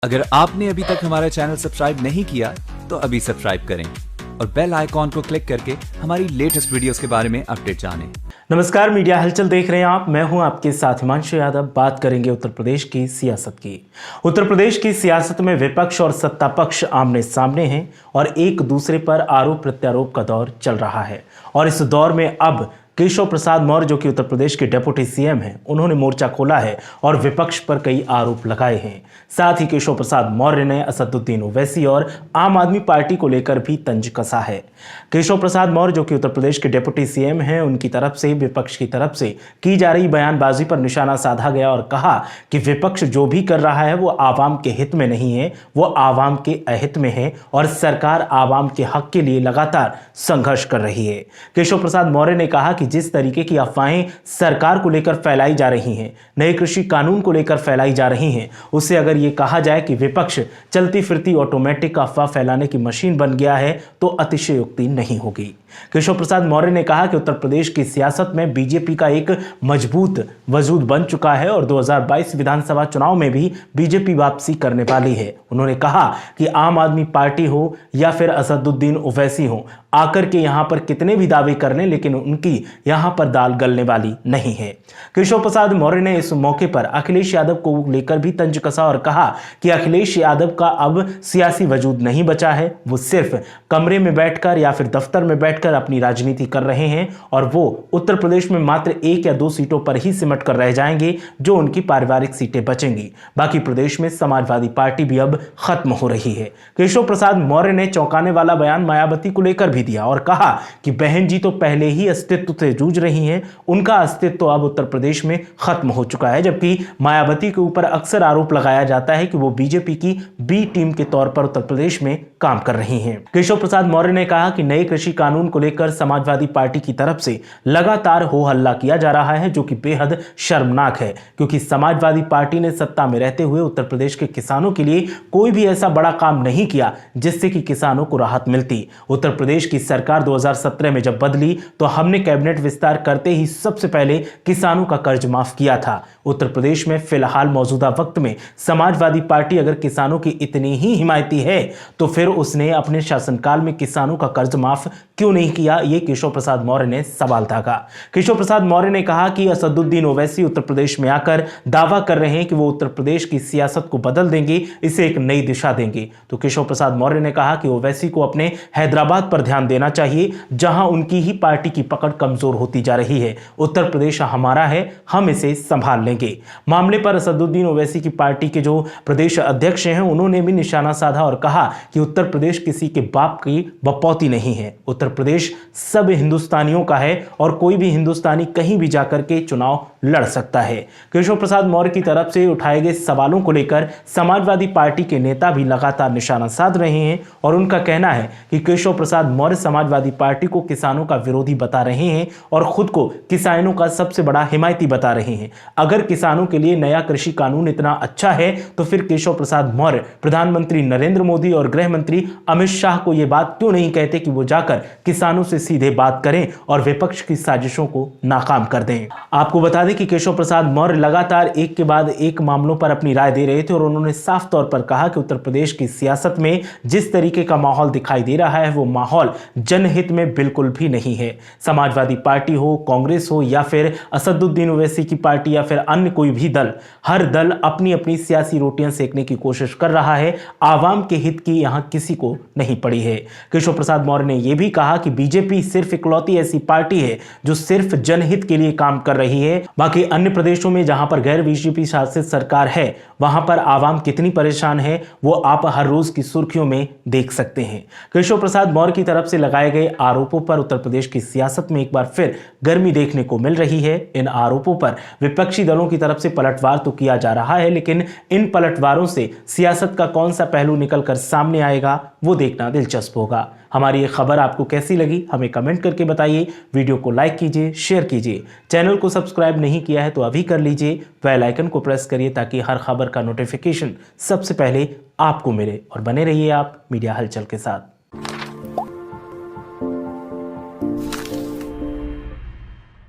अगर आपने अभी तक हमारा चैनल सब्सक्राइब नहीं किया तो अभी सब्सक्राइब करें और बेल आइकॉन को क्लिक करके हमारी लेटेस्ट वीडियोस के बारे में अपडेट जानें। नमस्कार, मीडिया हलचल देख रहे हैं आप। मैं हूं आपके साथ हिमांशु यादव। बात करेंगे उत्तर प्रदेश की सियासत की। उत्तर प्रदेश की सियासत में विपक्ष और सत्ता पक्ष आमने सामने हैं और एक दूसरे पर आरोप प्रत्यारोप का दौर चल रहा है। और इस दौर में अब केशव प्रसाद मौर्य, जो कि उत्तर प्रदेश के डिप्टी सीएम हैं, उन्होंने मोर्चा खोला है और विपक्ष पर कई आरोप लगाए हैं। साथ ही केशव प्रसाद मौर्य ने असदुद्दीन ओवैसी और आम आदमी पार्टी को लेकर भी तंज कसा है। केशव प्रसाद मौर्य, जो कि उत्तर प्रदेश के डिप्टी सीएम हैं, उनकी तरफ से विपक्ष की तरफ से की जा रही बयानबाजी पर निशाना साधा गया और कहा कि विपक्ष जो भी कर रहा है वो आवाम के हित में नहीं है, वो आवाम के अहित में है और सरकार आवाम के हक के लिए लगातार संघर्ष कर रही है। केशव प्रसाद मौर्य ने कहा कि जिस तरीके की अफवाहें सरकार को लेकर फैलाई जा रही हैं, नए कृषि कानून को लेकर फैलाई जा रही हैं, उससे अगर ये कहा जाए कि विपक्ष चलती फिरती ऑटोमेटिक अफवाह फैलाने की मशीन बन गया है तो अतिशयोक्ति नहीं होगी। केशव प्रसाद मौर्य ने कहा कि उत्तर प्रदेश की सियासत में बीजेपी का एक मजबूत वजूद बन चुका है और 2022 विधानसभा चुनाव में भी बीजेपी वापसी करने वाली है। उन्होंने कहा कि आम आदमी पार्टी हो या फिर असदुद्दीन ओवैसी हो, आकर के यहां पर कितने भी दावे कर लें, लेकिन उनकी यहां पर दाल गलने वाली नहीं है। केशव प्रसाद मौर्य ने इस मौके पर अखिलेश यादव को लेकर भी तंज कसा और कहा कि अखिलेश यादव का अब सियासी वजूद नहीं बचा है, वो सिर्फ कमरे में बैठकर या फिर दफ्तर में बैठकर अपनी राजनीति कर रहे हैं और वो उत्तर प्रदेश में मात्र 1 या 2 सीटों पर ही सिमट कर रह जाएंगे, जो उनकी पारिवारिक सीटें बचेंगी। बाकी प्रदेश में समाजवादी पार्टी भी अब खत्म हो रही है। केशव प्रसाद मौर्य ने चौंकाने वाला बयान मायावती को लेकर भी दिया और कहा कि बहन जी तो पहले ही अस्तित्व से जूझ रही हैं, उनका अस्तित्व अब उत्तर प्रदेश में खत्म हो चुका है। जबकि मायावती के ऊपर अक्सर आरोप लगाया जाता है कि वो बीजेपी की बी टीम के तौर पर उत्तर प्रदेश में काम कर रही हैं। केशव प्रसाद मौर्य ने कहा कि नए कृषि कानून को लेकर समाजवादी पार्टी की तरफ से लगातार हो हल्ला किया जा रहा है, जो कि बेहद शर्मनाक है, क्योंकि समाजवादी पार्टी ने सत्ता में रहते हुए उत्तर प्रदेश के किसानों के लिए कोई भी ऐसा बड़ा काम नहीं किया जिससे कि किसानों को राहत मिलती। उत्तर प्रदेश की सरकार 2017 में जब बदली तो हमने कैबिनेट विस्तार करते ही सबसे पहले किसानों का कर्ज माफ किया था। उत्तर प्रदेश में फिलहाल मौजूदा वक्त में समाजवादी पार्टी अगर किसानों की इतनी ही हिमायती है तो फिर उसने अपने शासनकाल में किसानों का कर्ज माफ क्यों नहीं किया, ये केशव प्रसाद मौर्य ने सवाल दागा। केशव प्रसाद मौर्य ने कहा कि असदुद्दीन ओवैसी उत्तर प्रदेश में आकर दावा कर रहे हैं कि वो उत्तर प्रदेश की सियासत को बदल देंगे, इसे एक नई दिशा देंगे। तो केशव प्रसाद मौर्य ने कहा कि ओवैसी को अपने हैदराबाद पर ध्यान देना चाहिए, जहां उनकी ही पार्टी की पकड़ कमजोर होती जा रही है। उत्तर प्रदेश हमारा है, हम इसे संभाल लेंगे। मामले पर असदुद्दीन ओवैसी की पार्टी के जो प्रदेश अध्यक्ष हैं, उन्होंने भी निशाना साधा और कहा कि उत्तर प्रदेश किसी के बाप की बपौती नहीं है। उत्तर प्रदेश सब हिंदुस्तानियों का है और कोई भी हिंदुस्तानी कहीं भी जाकर के चुनाव लड़ सकता है। केशव प्रसाद मौर्य की तरफ से उठाए गए सवालों को लेकर समाजवादी पार्टी के नेता भी लगातार निशाना साध रहे हैं और उनका कहना है कि केशव प्रसाद मौर्य समाजवादी पार्टी को किसानों का विरोधी बता रहे हैं और खुद को किसानों का सबसे बड़ा हिमायती बता रहे हैं। अगर किसानों के लिए नया कृषि कानून इतना अच्छा है तो फिर केशव प्रसाद मौर्य प्रधानमंत्री नरेंद्र मोदी और गृह मंत्री अमित शाह को यह बात क्यों नहीं कहते कि वो जाकर किसानों से सीधे बात करें और विपक्ष की साजिशों को नाकाम कर दें। आपको बता दें कि केशव प्रसाद मौर्य लगातार एक के बाद एक मामलों पर अपनी राय दे रहे थे और उन्होंने साफ तौर पर कहा कि उत्तर प्रदेश की सियासत में जिस तरीके का माहौल दिखाई दे रहा है वो माहौल जनहित में बिल्कुल भी नहीं है। समाजवादी पार्टी हो, कांग्रेस हो या फिर असदुद्दीन ओवैसी की पार्टी या फिर अन्य कोई भी दल, हर दल अपनी अपनी सियासी रोटियां सेकने की कोशिश कर रहा है। आवाम के हित की यहां किसी को नहीं पड़ी है। केशव प्रसाद मौर्य ने यह भी कहा कि बीजेपी सिर्फ इकलौती ऐसी पार्टी है जो सिर्फ जनहित के लिए काम कर रही है। बाकी अन्य प्रदेशों में जहां पर गैर बीजेपी शासित सरकार है, वहां पर आवाम कितनी परेशान है वो आप हर रोज की सुर्खियों में देख सकते हैं। केशव प्रसाद मौर्य की तरफ से लगाए गए आरोपों पर उत्तर प्रदेश की सियासत में एक बार फिर गर्मी देखने को मिल रही है। इन आरोपों पर विपक्षी दलों की तरफ से पलटवार तो किया जा रहा है, लेकिन इन पलटवारों से सियासत का कौन सा पहलू निकलकर सामने आएगा वो देखना दिलचस्प होगा। हमारी ये खबर आपको कैसी लगी हमें कमेंट करके बताइए। वीडियो को लाइक कीजिए, शेयर कीजिए। चैनल को सब्सक्राइब नहीं किया है तो अभी कर लीजिए। बेल आइकन को प्रेस करिए ताकि हर खबर का नोटिफिकेशन सबसे पहले आपको मिले और बने रहिए आप मीडिया हलचल के साथ।